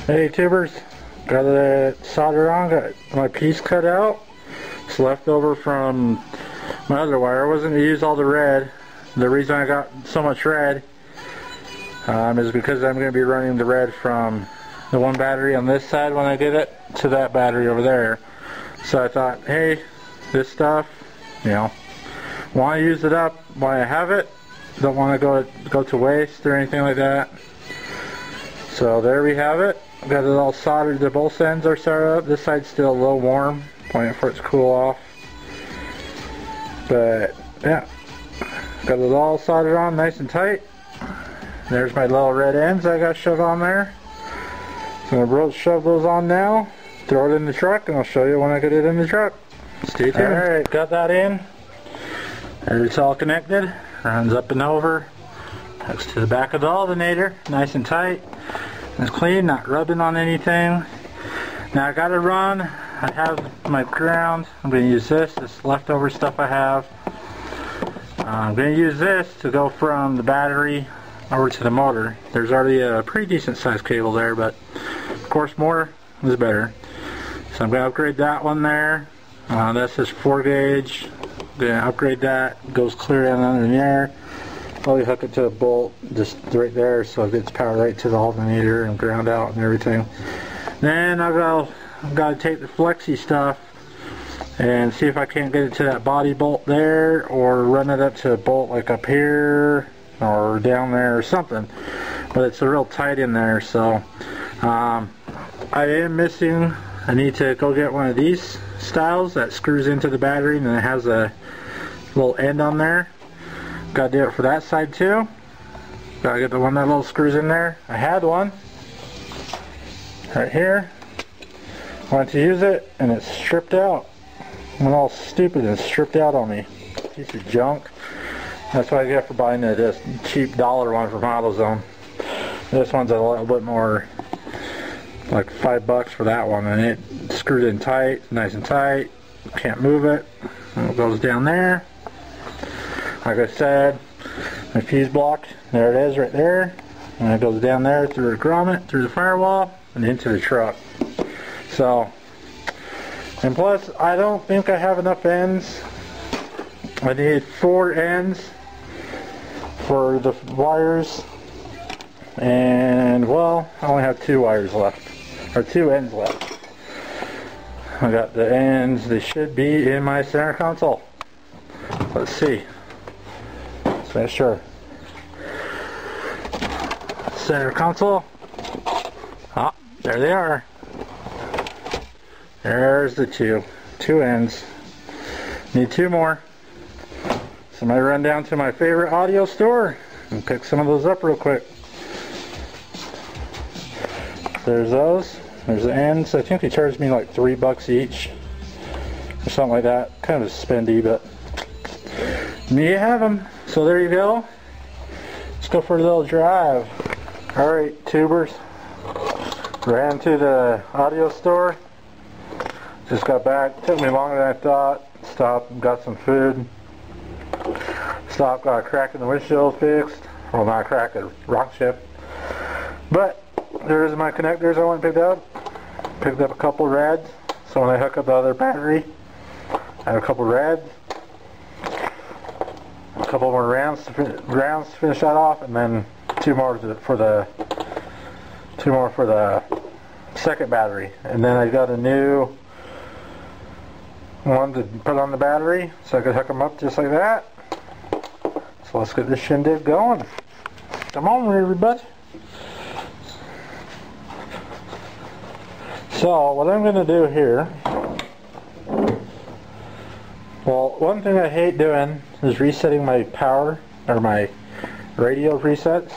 Hey tubers, got the solder on, got my piece cut out. It's left over from my other wire. I wasn't going to use all the red. The reason I got so much red is because I'm going to be running the red from the one battery on this side when I did it to that battery over there. So I thought, hey, this stuff, you know, want to use it up while I have it. Don't want to go to waste or anything like that. So there we have it. Got it all soldered. The both ends are soldered up. This side's still a little warm, waiting for it to cool off. But yeah, got it all soldered on nice and tight. There's my little red ends I got shoved on there. So I'm going to shove those on now, throw it in the truck, and I'll show you when I get it in the truck. Stay tuned. Alright, got that in. And it's all connected. Runs up and over. Hooks to the back of the alternator, nice and tight. It's clean, not rubbing on anything. Now I gotta run. I have my ground. I'm gonna use this leftover stuff I have. I'm gonna use this to go from the battery over to the motor. There's already a pretty decent sized cable there, but of course more is better. So I'm gonna upgrade that one there. That's just 4 gauge. I'm gonna upgrade that. Goes clear in under the air. Probably hook it to a bolt just right there so it gets power right to the alternator and ground out and everything. Then I've got to take the flexi stuff and see if I can't get it to that body bolt there, or run it up to a bolt like up here or down there or something. But it's real tight in there, so I am missing. I need to go get one of these styles that screws into the battery and then it has a little end on there. Gotta do it for that side too. Gotta get the one that little screws in there. I had one right here. Went to use it and it's stripped out. Went all stupid and stripped out on me. Piece of junk. That's what I get for buying this cheap dollar one from AutoZone. This one's a little bit more, like $5 for that one, and it screwed in tight, nice and tight. Can't move it. And it goes down there. Like I said, my fuse block, there it is right there. And it goes down there through the grommet, through the firewall, and into the truck. So, and plus, I don't think I have enough ends. I need 4 ends for the wires. And, well, I only have 2 wires left, or 2 ends left. I got the ends, they should be in my center console. Let's see. Make sure. Center console. Ah, there they are. There's the two ends. Need 2 more. So I might run down to my favorite audio store and pick some of those up real quick. There's those. There's the ends. I think they charged me like $3 each or something like that. Kind of spendy, but you have them. So there you go. Let's go for a little drive. Alright, tubers. Ran to the audio store. Just got back. Took me longer than I thought. Stopped, got some food. Stopped, got a crack in the windshield fixed. Well, not a crack, a rock chip. But there's my connectors I went and picked up. Picked up a couple rads. So when I hook up the other battery, I have a couple rads. A couple more rounds to finish that off, and then 2 more for the second battery. And then I got a new one to put on the battery, so I could hook them up just like that. So let's get this shindig going. Come on, everybody. So what I'm going to do here. Well, one thing I hate doing is resetting my power, or my radio resets.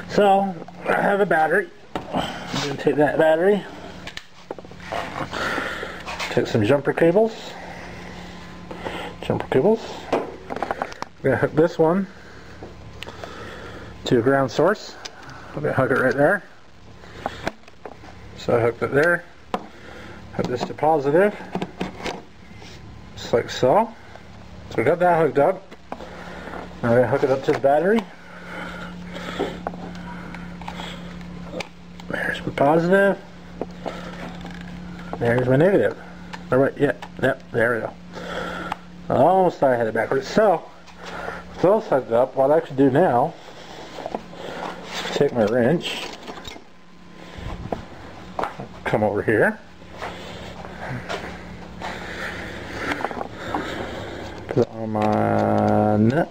So, I have a battery. I'm going to take that battery. Take some jumper cables. I'm going to hook this one to a ground source. I'm going to hook it right there. So I hooked it there. Hook this to positive. Just like so. So we got that hooked up. Now we're going to hook it up to the battery. There's my positive. There's my negative. Or wait, yeah, yep, there we go. I almost thought I had it backwards. So, with those hooked up, what I can do now is take my wrench, come over here, put it on my nut.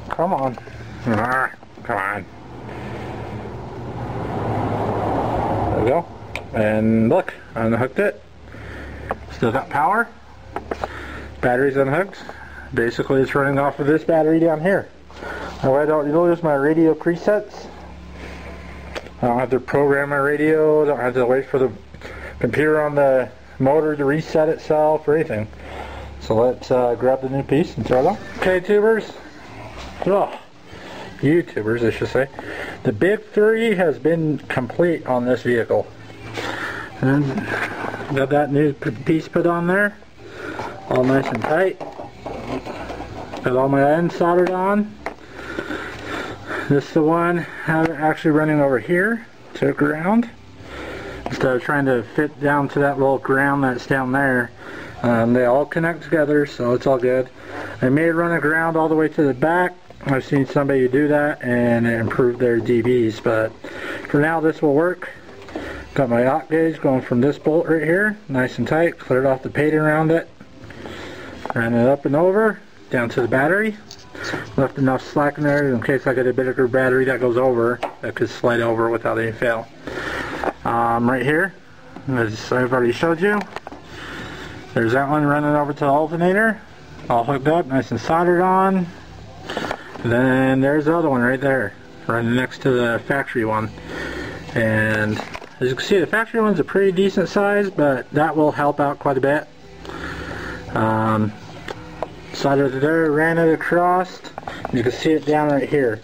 Come on. Come on. There we go. And look, I unhooked it. Still got power. Battery's unhooked. Basically it's running off of this battery down here. That way I don't lose my radio presets. I don't have to program my radio. I don't have to wait for the computer on the motor to reset itself or anything. So let's grab the new piece and throw it on. Okay, tubers. Oh, YouTubers, I should say. The big three has been complete on this vehicle. And got that new piece put on there. All nice and tight. Got all my ends soldered on. This is the one have it actually running over here to the ground. Instead of trying to fit down to that little ground that's down there. They all connect together, so it's all good. I may run a ground all the way to the back. I've seen somebody do that and it improved their dBs, but for now this will work. Got my aught gauge going from this bolt right here, nice and tight, cleared off the paint around it, ran it up and over, down to the battery. Left enough slack in there in case I get a bigger battery that goes over, that could slide over without any fail. Right here, as I've already showed you, there's that one running over to the alternator, all hooked up, nice and soldered on. Then there's the other one right there, running next to the factory one. And as you can see, the factory one's a pretty decent size, but that will help out quite a bit. Soldered it there, ran it across. You can see it down right here.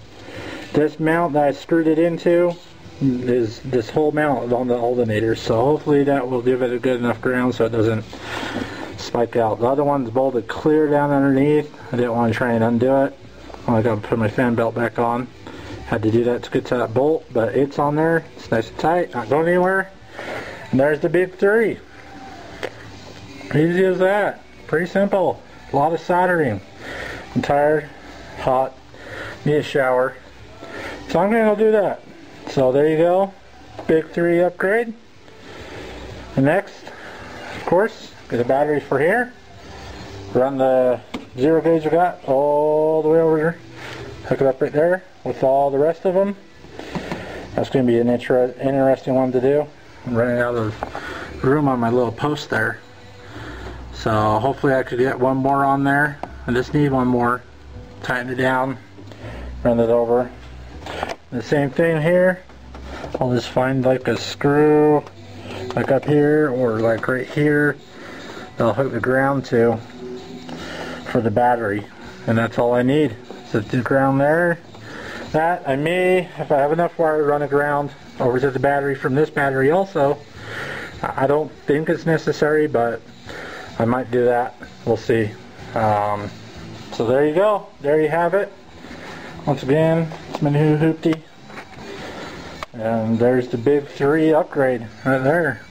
This mount that I screwed it into is this whole mount on the alternator, so hopefully that will give it a good enough ground so it doesn't spike out. The other one's bolted clear down underneath. I didn't want to try and undo it. I got to put my fan belt back on. Had to do that to get to that bolt, but it's on there. It's nice and tight, not going anywhere. And there's the big three. Easy as that. Pretty simple. A lot of soldering. I'm tired, hot, need a shower. So I'm going to go do that. So there you go. Big three upgrade. And next, of course, get a battery for here. Run the 0 gauge we got all the way over here. Hook it up right there with all the rest of them. That's going to be an interesting one to do. I'm running out of room on my little post there. So hopefully I could get one more on there. I just need one more. Tighten it down. Run it over. The same thing here. I'll just find like a screw like up here or like right here. I'll hook the ground to for the battery, and that's all I need. So the ground there. That I may, if I have enough wire, run a ground over to the battery from this battery also. I don't think it's necessary, but I might do that. We'll see. So there you go. There you have it. Once again, it's my new hoopty. And there's the big three upgrade right there.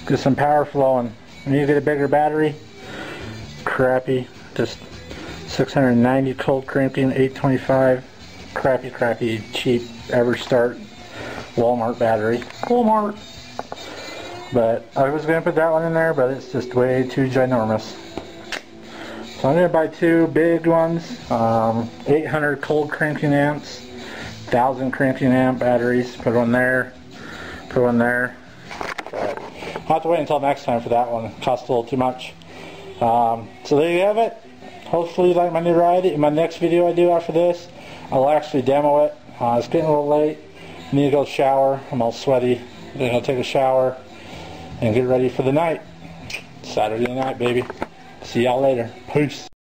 Get some power flowing. When you get a bigger battery, crappy. Just 690 cold cranking, 825. Crappy, cheap, ever start Walmart battery. Walmart. But I was going to put that one in there, but it's just way too ginormous. So I'm going to buy two big ones. 800 cold cranking amps, 1000 cranking amp batteries. Put one there, put one there. But I'll have to wait until next time for that one. It costs a little too much. So there you have it. Hopefully you like my new ride. In my next video I do after this, I'll actually demo it. It's getting a little late. I need to go shower. I'm all sweaty. Then I'll take a shower and get ready for the night. Saturday night, baby. See y'all later. Peace.